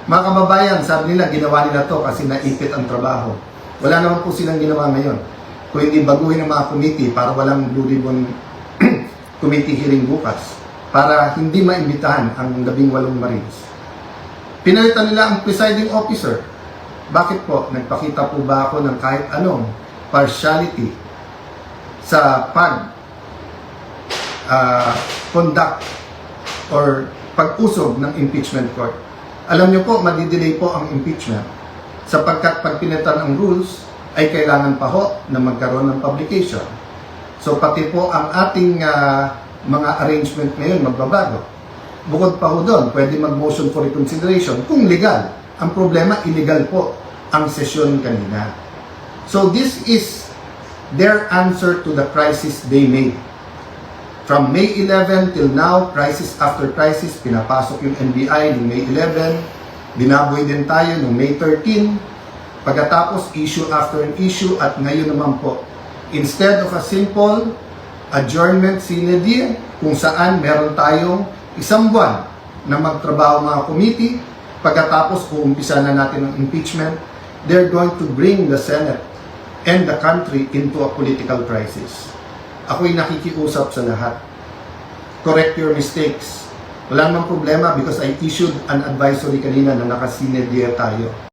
Mga kababayan, sabi nila, ginawa nila to kasi naipit ang trabaho. Wala naman po silang ginawa ngayon. Kung hindi baguhin ang mga committee para walang Blue Ribbon committee hearing bukas, para hindi maimbitahan ang 18 Marines. Pinalitan nila ang presiding officer. Bakit po? Nagpakita po ba ako ng kahit anong partiality sa conduct or pag-usog ng impeachment court? Alam niyo po, madidelay po ang impeachment sapagkat pag pinalitan ang rules ay kailangan pa ho na magkaroon ng publication. So pati po ang ating mga arrangement ngayon magbabago. Bukod pa ho doon, pwede mag-motion for reconsideration kung legal. Ang problema, illegal po ang sesyon kanina. So this is their answer to the crisis they made. From May 11 till now, crisis after crisis, pinapasok yung NBI noong May 11, binaboy din tayo noong May 13, pagkatapos issue after an issue, at ngayon naman po, instead of a simple adjournment sine die, kung saan meron tayong isang buwan na magtrabaho mga committee, pagkatapos uumpisa na natin ang impeachment, they're going to bring the Senate and the country into a political crisis. Ako'y nakikiusap sa lahat. Correct your mistakes. Wala namang problema because I issued an advisory kanina na nakasine die tayo.